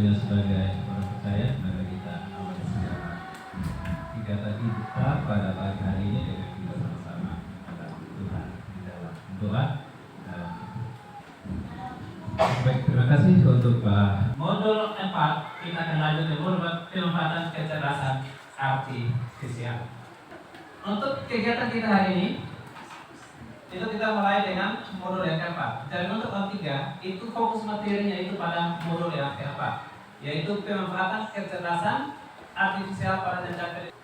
tentunya sebagai orang percaya, maka kita awali secara tiga tadi kita pada pagi hari ini dengan kita sama-sama kepada Tuhan di dalam doa. Baik, terima kasih untuk Pak. Modul 4 kita akan lanjut ke modul pemanfaatan kecerdasan artifisial. Untuk kegiatan kita hari ini itu kita mulai dengan modul yang keempat. Jadi untuk tahun 3 itu fokus materinya itu pada modul yang keempat, yaitu pemanfaatan kecerdasan artifisial pada jenjang pendidikan.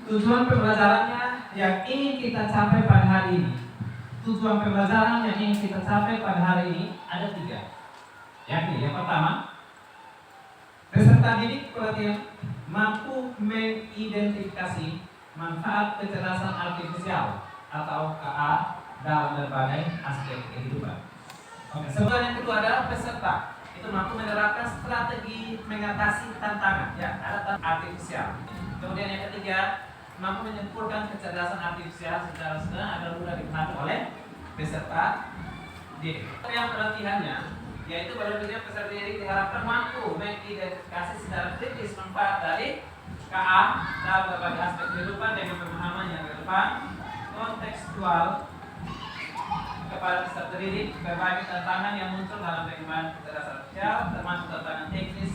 Tujuan pembelajarannya yang ingin kita capai pada hari ini. Tujuan pembelajaran yang ingin kita capai pada hari ini ada 3. Yakni yang pertama, peserta didik pelatihan mampu mengidentifikasi manfaat kecerdasan artifisial atau KA dalam berbagai aspek kehidupan. Oke, sebenarnya yang kedua adalah peserta itu mampu menerapkan strategi mengatasi tantangan, ya, ada artifisial. Kemudian yang ketiga, mampu menyempurnakan kecerdasan artifisial secara sederhana agar mudah dipahami oleh peserta didik. Yang pelatihannya, yaitu pada bagian peserta didik diharapkan mampu mengidentifikasi secara kritis manfaat dari KA dalam berbagai aspek kehidupan dengan pemahaman yang relevan, kontekstual kepada peserta didik, berbagai tantangan yang muncul dalam pengembangan kecerdasan artifisial, termasuk tantangan teknis,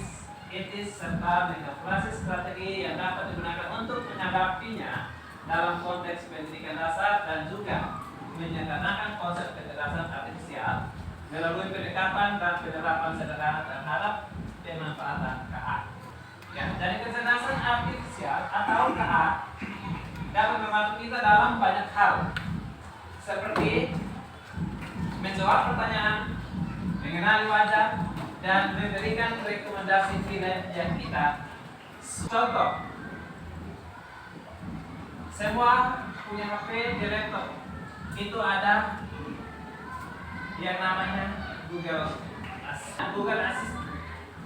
etis, serta mengevaluasi strategi yang dapat digunakan untuk menyanggapinya dalam konteks pendidikan dasar dan juga menyederhanakan konsep kecerdasan artifisial melalui pendekatan dan penerapan sederhana terhadap pemanfaatan KA. Ya, dari kecerdasan artifisial atau KA dapat membantu kita dalam banyak hal, seperti menjawab pertanyaan, mengenali wajah, dan memberikan rekomendasi kinerja kita. Contoh, semua punya HP di laptop, itu ada yang namanya Google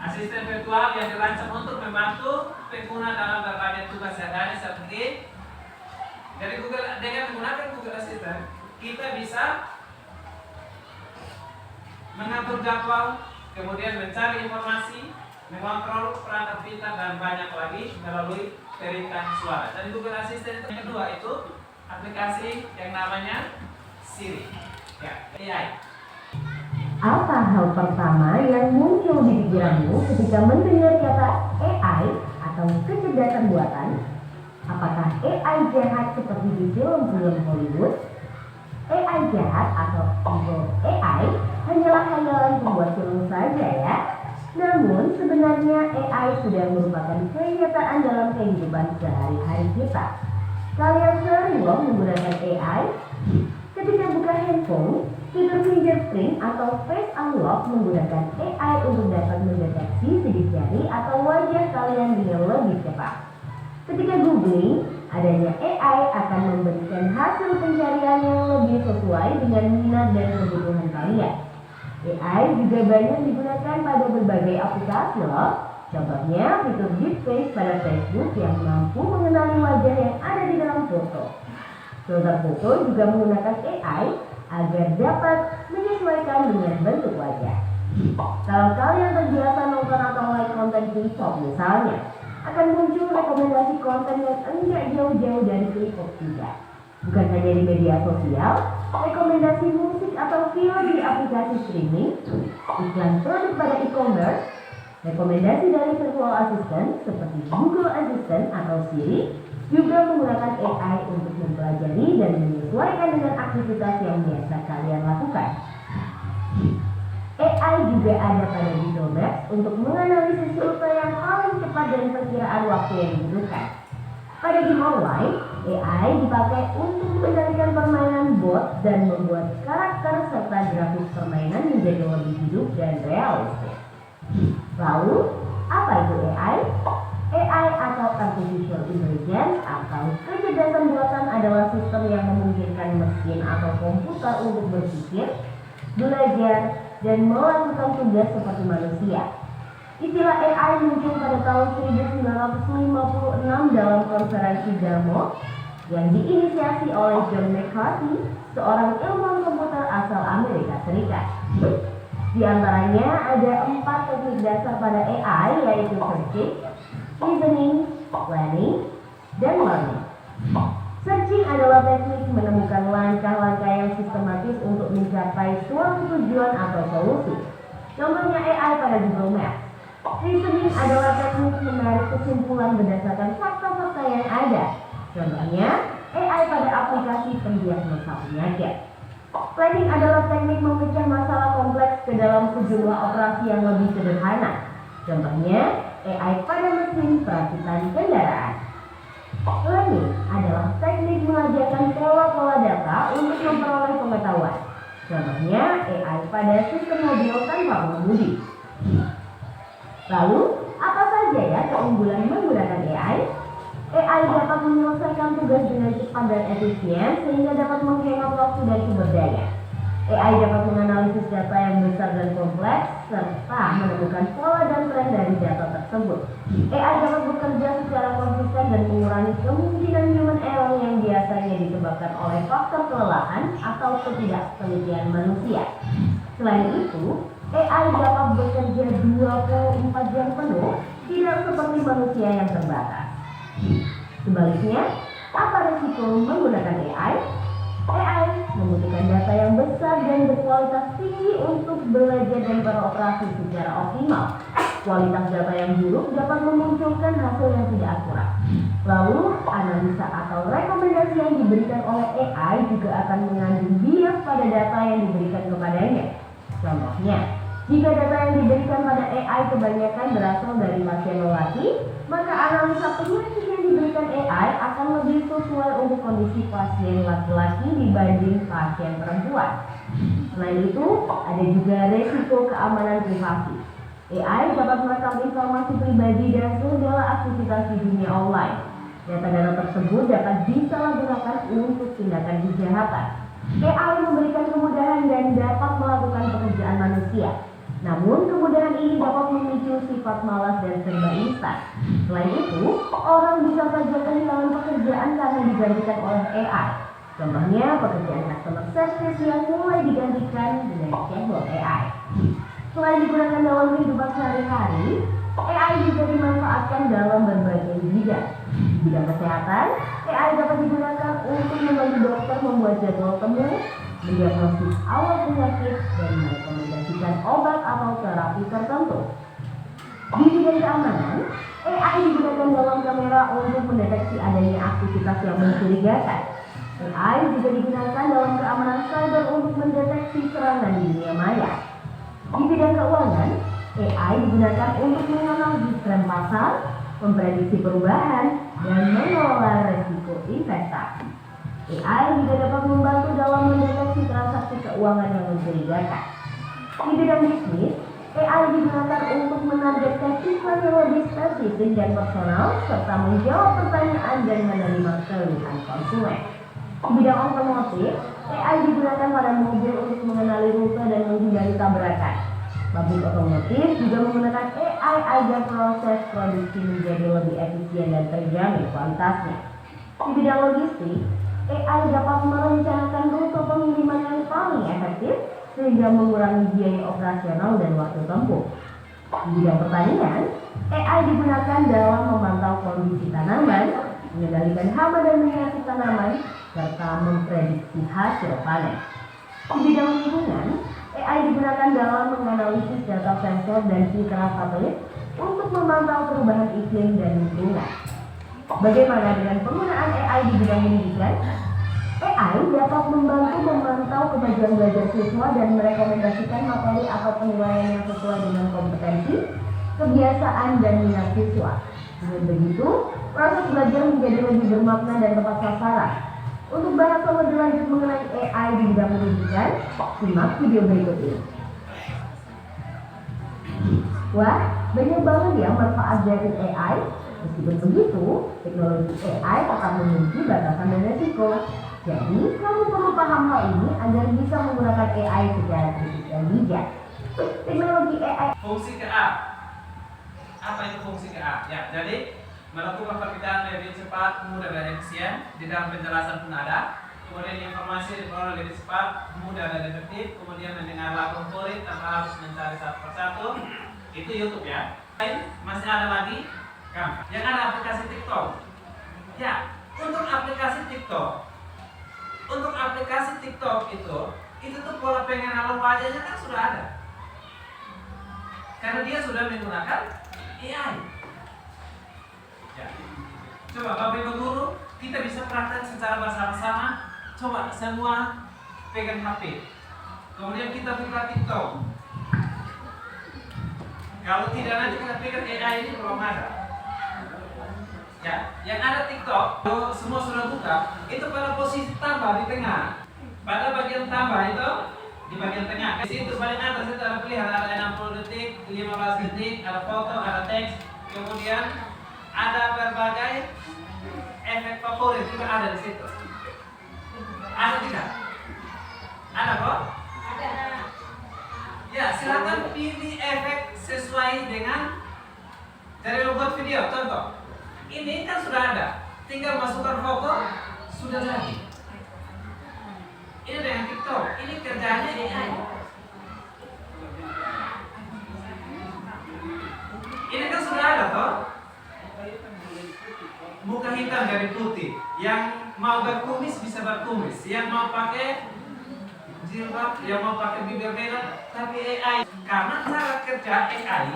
Asisten virtual yang dirancang untuk membantu pengguna dalam berbagai tugas sehari-hari seperti dari Google. Dengan menggunakan Google Assistant, kita bisa mengatur jadwal, kemudian mencari informasi, mengontrol perangkat pintar dan banyak lagi melalui perintah suara. Dan Google Assistant yang kedua itu aplikasi yang namanya Siri, ya, AI. Apa hal pertama yang muncul di pikiranmu ketika mendengar kata AI atau kecerdasan buatan? Apakah AI jahat seperti di film-film Hollywood? AI jahat atau evil AI hanyalah khayalan pembuat film saja, ya. Namun sebenarnya AI sudah merupakan kenyataan dalam kehidupan sehari-hari kita. Kalian sering loh menggunakan AI? Ketika buka handphone, fitur fingerprint atau face unlock menggunakan AI untuk dapat mendeteksi sidik jari atau wajah kalian dengan lebih cepat. Ketika googling, adanya AI akan memberikan hasil pencarian yang lebih sesuai dengan minat dan kebutuhan kalian. AI juga banyak digunakan pada berbagai aplikasi loh. Contohnya fitur deepfake pada Facebook yang mampu mengenali wajah yang ada di dalam foto. Filter foto juga menggunakan AI agar dapat menyesuaikan dengan bentuk wajah. Kalau kalian terbiasa nonton atau like konten K-pop misalnya, akan muncul rekomendasi konten yang enggak jauh-jauh dari K-pop juga. Bukan hanya di media sosial, rekomendasi musik atau film di aplikasi streaming, iklan produk pada e-commerce, rekomendasi dari virtual assistant seperti Google Assistant atau Siri juga menggunakan AI untuk mempelajari dan menyesuaikan dengan aktivitas yang biasa kalian lakukan. AI juga ada pada Google Maps untuk menganalisis rute yang paling cepat dan perkiraan waktu yang dibutuhkan. Pada game online, AI dipakai untuk mengendalikan permainan bot dan membuat karakter serta grafis permainan menjadi lebih hidup dan realistis. Lalu, apa itu AI? AI atau Artificial Intelligence atau kecerdasan buatan adalah sistem yang memungkinkan mesin atau komputer untuk berpikir, belajar, dan melakukan tugas seperti manusia. Istilah AI muncul pada tahun 1956 dalam konferensi Dartmouth yang diinisiasi oleh John McCarthy, seorang ilmuwan komputer asal Amerika Serikat. Di antaranya ada 4 teknik dasar pada AI, yaitu searching, reasoning, planning, dan learning. Searching adalah teknik menemukan langkah-langkah yang sistematis untuk mencapai suatu tujuan atau solusi. Contohnya AI pada Google Maps. Reasoning adalah teknik menarik kesimpulan berdasarkan fakta-fakta yang ada. Contohnya AI pada aplikasi pendiagnosa penyakit. Planning adalah teknik memecah masalah kompleks ke dalam sejumlah operasi yang lebih sederhana. Contohnya AI pada mesin perakitan kendaraan. Learning adalah teknik mengajarkan pola-pola data untuk memperoleh pengetahuan. Contohnya AI pada sistem mobil tanpa pengemudi. Lalu, apa saja ya keunggulan menggunakan AI? AI dapat menyelesaikan tugas dengan cepat dan efisien sehingga dapat menghemat waktu dan sumber daya. AI dapat menganalisis data yang besar dan kompleks serta menemukan pola dan tren dari data tersebut. AI dapat bekerja secara konsisten dan mengurangi kemungkinan human error yang biasanya disebabkan oleh faktor kelelahan atau ketidaktelitian manusia. Selain itu, AI dapat bekerja 24 jam penuh, tidak seperti manusia yang terbatas. Sebaliknya, apa risiko menggunakan AI? AI membutuhkan data yang besar dan berkualitas tinggi untuk belajar dan beroperasi secara optimal. Kualitas data yang buruk dapat memunculkan hasil yang tidak akurat. Lalu, analisa atau rekomendasi yang diberikan oleh AI juga akan mengandung bias pada data yang diberikan kepadanya. Contohnya, jika data yang diberikan pada AI kebanyakan berasal dari pasien lelaki, maka analisa penyakit yang diberikan AI akan lebih sesuai untuk kondisi pasien laki-laki dibanding pasien perempuan. Selain itu, ada juga resiko keamanan privasi. AI dapat merekam informasi pribadi dan segala aktivitas di dunia online. Data-data tersebut dapat disalahgunakan untuk tindakan kejahatan. AI memberikan kemudahan dan dapat melakukan pekerjaan manusia. Namun, kemudahan ini dapat memicu sifat malas dan serba instan. Selain itu, orang bisa saja kehilangan pekerjaan karena digantikan oleh AI. Contohnya, pekerjaan customer service yang mulai digantikan dengan chatbot AI. Selain digunakan dalam kehidupan sehari-hari, AI juga dimanfaatkan dalam berbagai bidang. Di bidang kesehatan, AI dapat digunakan untuk membantu dokter membuat jadwal temu, mendiagnosis awal penyakit, dan merekomendasikan obat atau terapi tertentu. Di bidang keamanan, AI digunakan dalam kamera untuk mendeteksi adanya aktivitas yang mencurigakan. AI juga digunakan dalam keamanan cyber untuk mendeteksi serangan di dunia maya. Di bidang keuangan, AI digunakan untuk menganalisis tren pasar, memprediksi perubahan, dan mengelola risiko investasi. AI juga dapat membantu dalam mendeteksi transaksi keuangan yang mencurigakan. Di bidang bisnis, AI digunakan untuk menargetkan iklan yang lebih spesifik dan personal, serta menjawab pertanyaan dan menerima keluhan konsumen. Di bidang otomotif, AI digunakan pada mobil untuk mengenali rute dan menghindari tabrakan. Pabrik otomotif juga menggunakan AI agar proses produksi menjadi lebih efisien dan terjamin kualitasnya. Di bidang logistik, AI dapat merencanakan rute pengiriman yang paling efektif sehingga mengurangi biaya operasional dan waktu tempuh. Di bidang pertanian, AI digunakan dalam memantau kondisi tanaman, mengendalikan hama dan menyakiti tanaman, serta memprediksi hasil panen. Di bidang lingkungan, AI digunakan dalam menganalisis data sensor dan citra satelit untuk memantau perubahan iklim dan lingkungan. Bagaimana dengan penggunaan AI di bidang pendidikan? AI dapat membantu memantau kemajuan belajar siswa dan merekomendasikan materi atau penilaian yang sesuai dengan kompetensi, kebiasaan, dan minat siswa. Dengan begitu, proses belajar menjadi lebih bermakna dan tepat sasaran. Untuk bahas lebih lanjut mengenai AI di bidang pendidikan, simak video berikut ini. Wah, banyak banget ya manfaat dari AI. Meskipun begitu, teknologi AI tetap memiliki batasan dan resiko. Jadi, kamu perlu paham hal ini agar bisa menggunakan AI secara kritis dan bijak. Teknologi AI. Fungsi KA. Apa itu fungsi KA? Ya, jadi melakukan pekerjaan lebih cepat, mudah, dan efisien. Di dalam penjelasan pun ada. kemudian informasi diperoleh lebih cepat, mudah dan efektif, kemudian mendengar lagu favorit tanpa harus mencari satu persatu. Itu YouTube ya. Masih ada lagi Canva. Yang ada aplikasi TikTok. Ya, untuk aplikasi TikTok itu tuh pola pengenalan wajahnya kan sudah ada. Karena dia sudah menggunakan AI. Ya. Coba Bapak Ibu guru, kita bisa praktek secara bersama-sama. Coba semua pegang HP. Kemudian kita buka TikTok. Kalau tidak nanti kita pikir AI ini belum ada. Ya, yang ada TikTok, kalau semua sudah buka, itu pada posisi tambah di tengah. Pada bagian tambah itu di bagian tengah. Di situ paling atas itu ada pilihan, ada 60 detik, 15 detik, ada foto, ada teks, kemudian ada berbagai efek favorit juga ada di situ. Ada tidak? Ada kok? Ada. Ya, silakan pilih efek sesuai dengan dari membuat video. Contoh, ini kan sudah ada, tinggal masukkan foto, sudah jadi. Ini dengan TikTok, ini kerjanya AI. Ini kan sudah ada toh, muka hitam dari putih. Yang mau berkumis bisa berkumis, yang mau pakai jilbab, yang mau pakai bibir merah, tapi AI. Karena cara kerja AI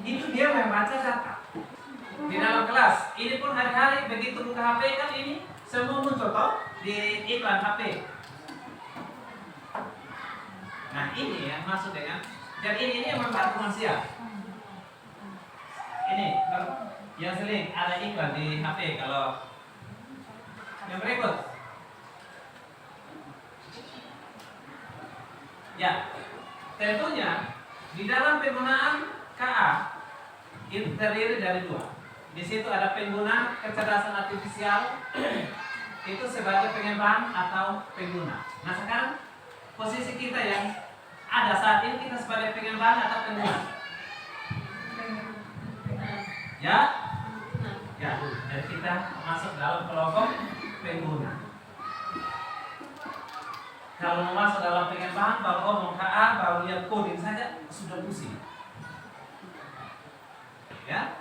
itu dia membaca data di dalam kelas. Ini pun hari-hari begitu buka HP kan ini semua muncul toh di iklan HP. Nah ini yang masuk dengan, dan ini yang membantu manusia. Ini yang sering ada iklan di HP. Kalau yang berikut, ya tentunya di dalam penggunaan KA itu terdiri dari dua. Di situ ada pengguna kecerdasan artifisial itu sebagai pengembang atau pengguna. Nah sekarang posisi kita yang ada saat ini, kita sebagai pengembang atau pengguna. Ya, ya. Dan kita masuk dalam kelompok pengguna. Kalau mau masuk dalam pengembang, baru ngomong KA, baru lihat coding saja sudah pusing. Ya.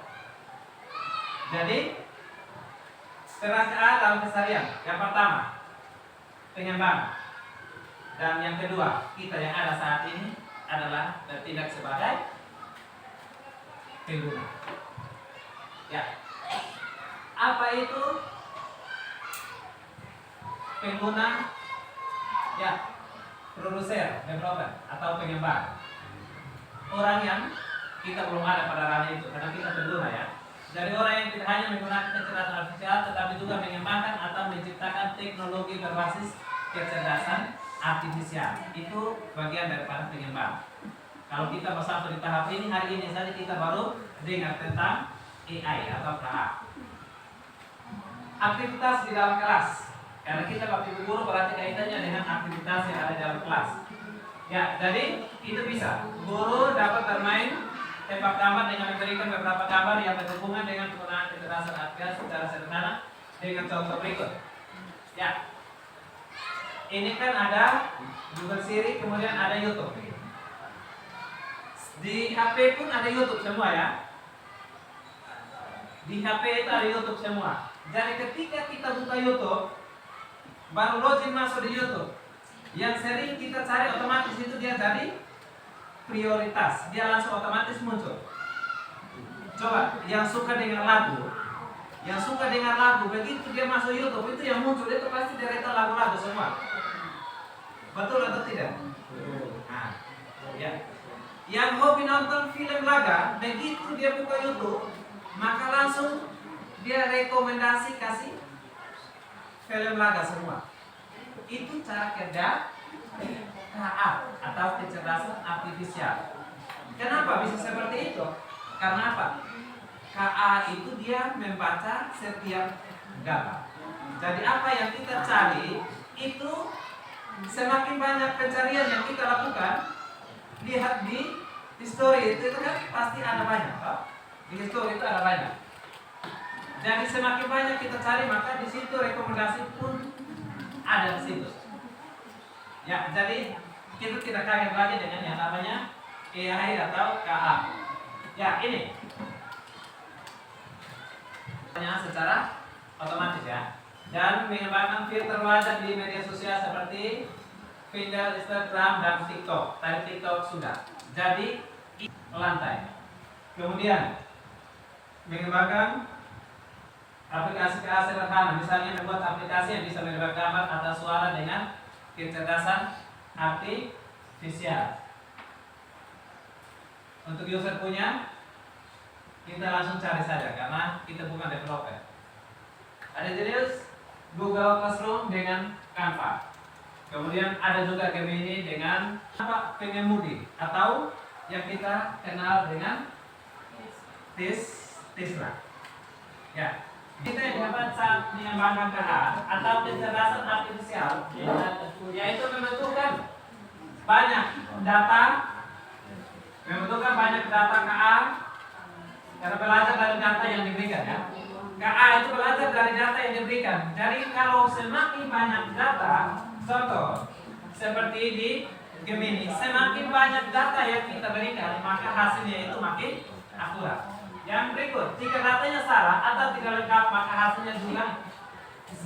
Jadi peran KA dalam keseharian. Yang pertama, pengembang. Dan yang kedua, kita yang ada saat ini adalah bertindak sebagai pengguna. Ya. Apa itu pengguna? Ya, produser, developer atau pengembang. Orang yang kita belum ada pada ranah itu karena kita pengguna ya. Dari orang yang tidak hanya menggunakan kecerdasan artifisial tetapi juga mengembangkan atau menciptakan teknologi berbasis kecerdasan artifisial. Itu bagian daripada pengembang. Kalau kita mau sampai di tahap ini, hari ini saja kita baru dengar tentang AI atau KA. Aktivitas di dalam kelas. Karena kita Bapak Ibu guru berarti kaitannya dengan aktivitas yang ada di dalam kelas. Ya, jadi itu bisa. Guru dapat bermain tembak gambar dengan memberikan beberapa gambar yang berhubungan dengan penggunaan kecerdasan artifisial secara sederhana dengan contoh berikut. Ya, ini kan ada Google Siri, kemudian ada YouTube. Di HP pun ada YouTube semua ya. Di HP itu ada YouTube semua. Jadi ketika kita buka YouTube, baru login masuk di YouTube, yang sering kita cari otomatis itu dia jadi prioritas, dia langsung otomatis muncul. Coba yang suka dengan lagu, begitu dia masuk YouTube itu yang muncul itu pasti deretan lagu-lagu semua. Betul atau tidak? Nah, ya. Yang hobi nonton film laga, begitu dia buka YouTube, maka langsung dia rekomendasi kasih film laga semua. Itu cara kerja KA atau kecerdasan artifisial. Kenapa bisa seperti itu? Karena apa? KA itu dia membaca setiap gambar. Jadi apa yang kita cari itu semakin banyak pencarian yang kita lakukan. Lihat di history itu kan pasti ada banyak, Pak. Di history itu ada banyak. Jadi semakin banyak kita cari maka di situ rekomendasi pun ada di situ. Ya, jadi kita tidak kaget lagi dengan yang namanya AI atau KA. Ya, ini secara otomatis ya, dan mengembangkan filter wajah di media sosial seperti Tinder, Instagram, dan TikTok. Tadi TikTok sudah. Jadi lantai. Kemudian mengembangkan aplikasi KA sederhana, misalnya membuat aplikasi yang bisa menebak gambar atau suara dengan kecerdasan artifisial. Untuk user punya, kita langsung cari saja karena kita bukan developer. Ada jenis Google Classroom dengan Canva. Kemudian ada juga Gemini dengan pengemudi atau yang kita kenal dengan Tesla. Ya, kita yang dapat saat mengembangkan KA atau kecerdasan artifisial, yaitu membentukkan banyak data KA karena belajar dari data yang diberikan ya. KA itu belajar dari data yang diberikan. Jadi kalau semakin banyak data, contoh seperti di Gemini, semakin banyak data yang kita berikan, maka hasilnya itu makin akurat. Yang berikut, jika datanya salah atau tidak lengkap, maka hasilnya juga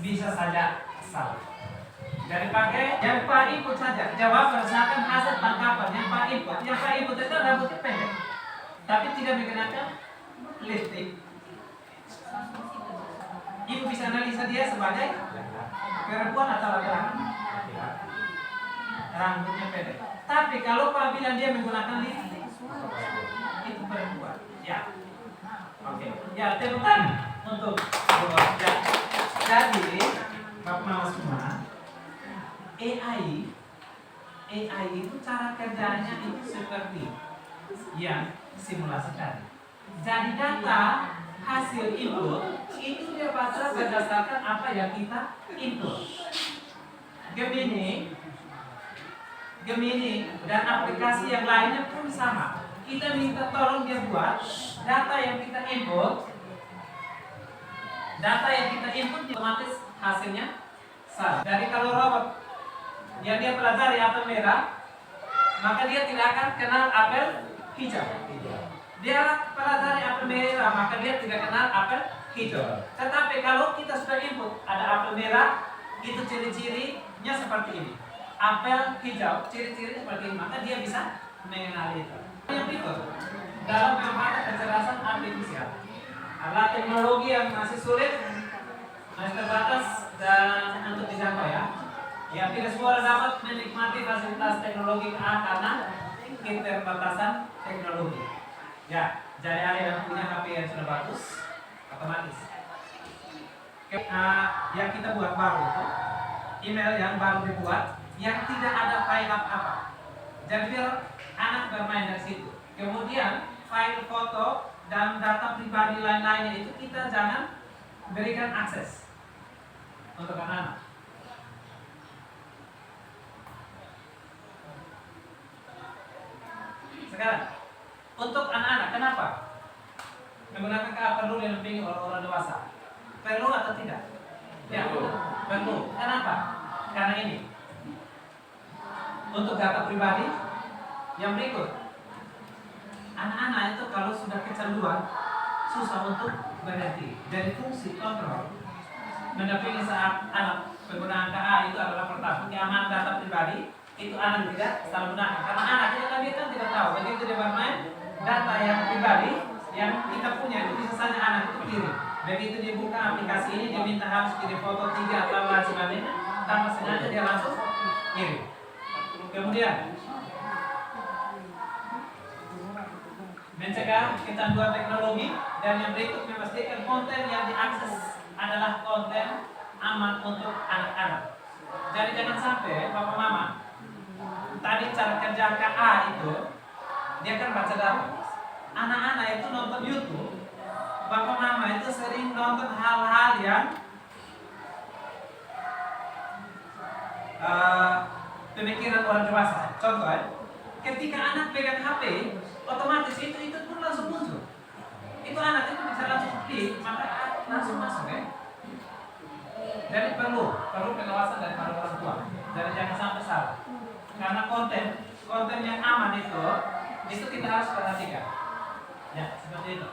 bisa saja salah. Dari pakai yang Pak input saja, jawab berdasarkan hasil tangkapan yang Pak input. Yang Pak input itu rambutnya pendek, tapi tidak mengenakan lipstick. Ibu bisa analisa dia sebagai perempuan atau laki-laki. Rambutnya pendek. Tapi kalau Pak bilang dia menggunakan lipstick, itu perempuan. Ya. Oke. Ya, tepuk tangan untuk ya. Jadi, Bapak Mama semua, AI itu cara kerjanya itu seperti yang simulasi tadi. Jadi data hasil input itu dia baca berdasarkan apa yang kita input. Gemini dan aplikasi yang lainnya pun sama. Kita minta tolong dia buat data yang kita input otomatis hasilnya salah. Jadi kalau robot yang dia pelajari apel merah, maka dia tidak akan kenal apel hijau. Dia pelajari apel merah, maka dia tidak kenal apel hijau. Tetapi kalau kita sudah input ada apel merah, itu ciri-cirinya seperti ini. Apel hijau, ciri-cirinya seperti ini, maka dia bisa mengenali itu. Yang berikut, dalam pemanfaatan kecerdasan artifisial, adalah teknologi yang masih sulit, masih terbatas dan untuk dijangkau ya. Yang tidak semua orang dapat menikmati fasilitas teknologi KA karena keterbatasan teknologi. Ya, jadi ada yang punya HP yang sudah bagus, otomatis. Yang kita buat baru itu email yang baru dibuat, yang tidak ada file apa-apa. Jadi biar anak bermain dari situ. Kemudian file foto dan data pribadi lain-lainnya itu kita jangan berikan akses untuk anak-anak. Sekarang untuk anak-anak, kenapa menggunakan KA perlu didampingi oleh orang dewasa? Perlu atau tidak? Ya, perlu. Kenapa? Karena ini untuk data pribadi yang berikut. Anak-anak itu kalau sudah kecanduan susah untuk berhenti. Dari fungsi kontrol mendampingi saat anak penggunaan KA itu adalah pertama keamanan data pribadi itu anak tidak salah gunakan karena anak kita kan tidak tahu begitu dia bermain data yang pribadi yang kita punya itu bisa saja anak itu kirim. Begitu dia buka aplikasi ini dia minta harus kirim foto 3 atau lain sebagainya tanpa sengaja dia langsung kirim. Kemudian mencegah kecanduan teknologi dan yang berikut memastikan konten yang diakses adalah konten aman untuk anak-anak. Jadi jangan sampai Bapak Mama tadi cara kerja KA itu dia kan baca data. Anak-anak itu nonton YouTube, Bapak Mama itu sering nonton hal-hal yang pemikiran orang dewasa. Contoh, ketika anak pegang HP, otomatis itu pun langsung muncul. Itu anak itu bisa langsung klik, maka langsung masuk ya. Jadi perlu pengawasan dari para orang tua. Jadi jangan sampai salah. Karena konten yang aman itu kita harus perhatikan. Ya, seperti itu.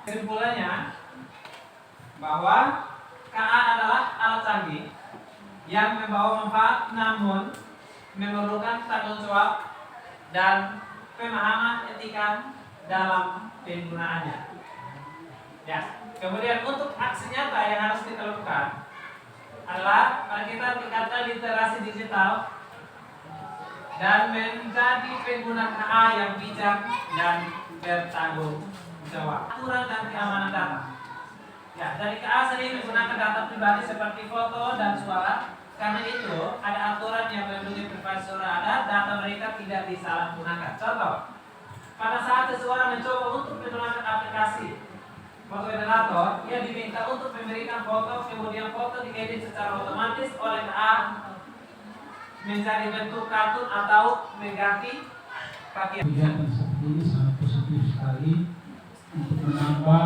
Kesimpulannya bahwa KA adalah alat canggih yang membawa manfaat namun memerlukan tanggung jawab dan pemahaman etika dalam penggunaannya. Ya, kemudian untuk aksi nyata yang harus kita lakukan adalah kita tingkatkan literasi digital dan menjadi pengguna KA yang bijak dan bertanggung jawab. Aturan dan keamanan data. Ya, dari KA sering menggunakan data pribadi seperti foto dan suara. Karena itu ada aturan yang melindungi privasi suara data mereka tidak disalahgunakan. Contoh, pada saat seseorang mencoba untuk menggunakan aplikasi foto generator, ia diminta untuk memberikan foto, kemudian foto diedit secara otomatis oleh KA menjadi bentuk kartun atau mengganti pakaian. Kegiatan seperti ini sangat positif sekali untuk menambah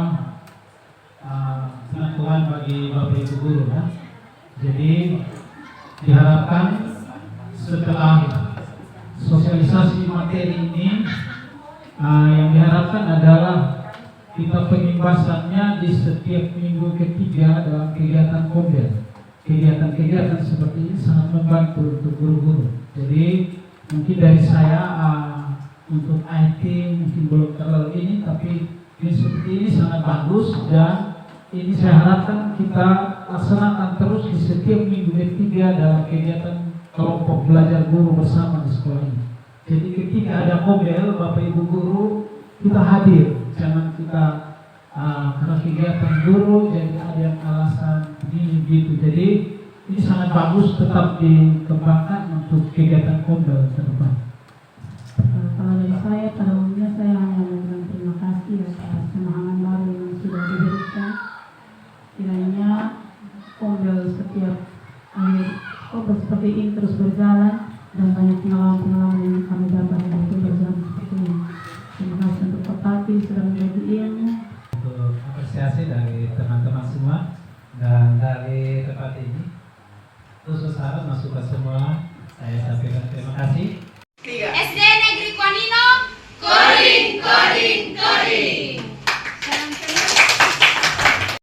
pengetahuan bagi Bapak Ibu guru ya. Jadi diharapkan setelah sosialisasi materi ini yang diharapkan adalah kita pengimbasannya di setiap minggu ketiga dalam kegiatan Kombel. Kegiatan-kegiatan seperti ini sangat membantu untuk guru-guru. Jadi mungkin dari saya untuk IT mungkin belum terlalu ini, tapi ini seperti ini sangat bagus dan ini saya harapkan kita laksanakan terus di setiap minggu ketiga dalam kegiatan kelompok belajar guru bersama di sekolah ini. Jadi ketika ada Kombel, Bapak Ibu guru kita hadir, jangan kita karena kegiatan guru jadi ada yang alasan ini gitu. Jadi ini sangat bagus, tetap dikembangkan untuk kegiatan Kombel ke depan. Kalau dari saya, pada umumnya saya hanya memberikan terima kasih atas semangat baru yang sudah diberikan. Kiranya Kombel setiap akhir Kombel seperti ini terus berjalan dan banyak pengalaman-pengalaman yang kami dapat untuk berjalan seperti ini. Terima kasih untuk Pak Pati sudah menjadi ilmu. Untuk apresiasi dari teman-teman semua dan dari tempat ini, khusus harap masuk ke